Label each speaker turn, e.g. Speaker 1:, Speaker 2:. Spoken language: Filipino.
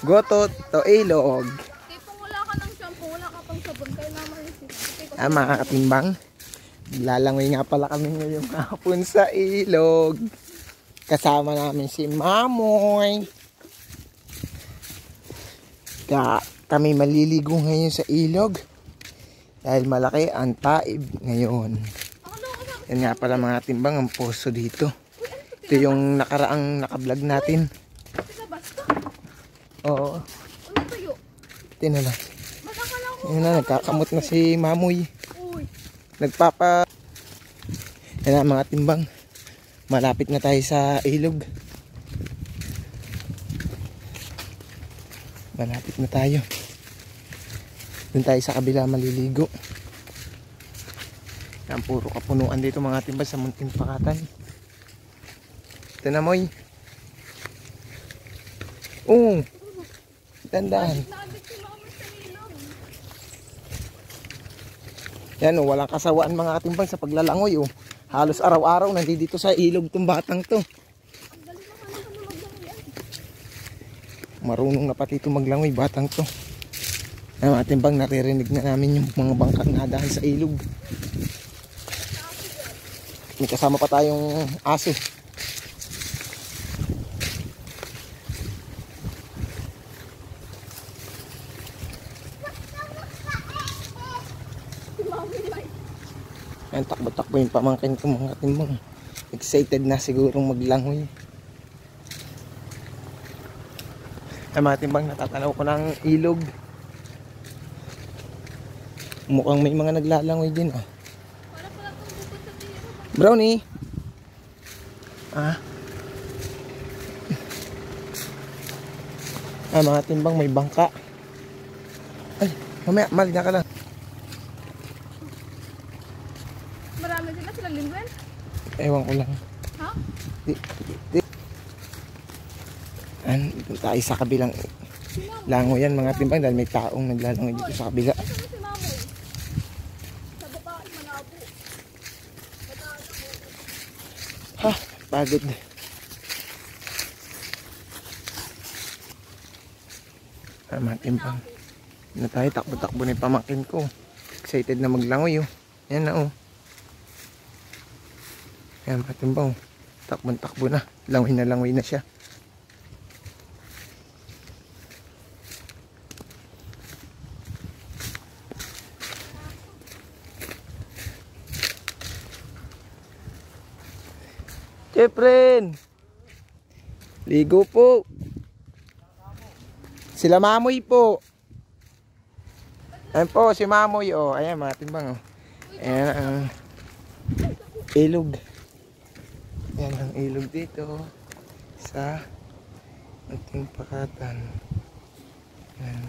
Speaker 1: Goto to ilog.
Speaker 2: Tipong wala ka ng shampoo, wala ka pang sabon, kailangan yung
Speaker 1: Mga katimbang, lalangoy nga pala kami ngayong hapon sa ilog. Kasama namin si Mamoy. Kami maliligo ngayon sa ilog. Dahil malaki ang taib ngayon. Yan nga pala mga timbang ang poso dito. Ito yung nakaraang nakablog natin. Oo. Ito na lang. Yan na, nagkakamot na si Mamoy. Yan na mga timbang. Malapit na tayo sa ilog. Malapit na tayo. Doon tayo sa kabila maliligo. Yan, puro kapunuan dito mga timbang sa munting pakatan. Ito na, Moy. Oo. Tandaan. Yan o, walang kasawaan mga katimbang sa paglalangoy o. Halos araw-araw nandito sa ilog tong batang to. Marunong na pati ito maglangoy, batang to. Yan mga katimbang, naririnig na namin yung mga bangkang nadaan sa ilog. May kasama pa tayong aso. Ayan, takbo-takbo yung pamangkin ko mga katimbang. Excited na sigurong maglangoy. Ayan mga katimbang, natatanaw ko ng ilog. Mukhang may mga naglalangoy din ah. Brownie. Ah. Ayan mga katimbang, may bangka. Ay, mamaya, maligna ka lang.
Speaker 2: Marami sila lingwen?
Speaker 1: Ewan ko lang.
Speaker 2: Ha?
Speaker 1: Dito tayo sa kabilang langoy yan mga timbang dahil may taong naglalangoy dito sa kabila.
Speaker 2: Si Mamoy. Sa baba, malabo.
Speaker 1: Ha, pagod. Mga timbang. Na tayo, takbo-takbo na yung pamangkin ko. Excited na maglangoy oh. Yan na oh. Yan mga timbang. Takbo-takbo na. Langoy na siya. Jefren, ligo po. Sila Mamoy po. Ayan po si Mamoy oh. Ayan mga timbang oh. Ayan ang ilog. Ayan ang ilog dito sa ating pakatan. Ayan.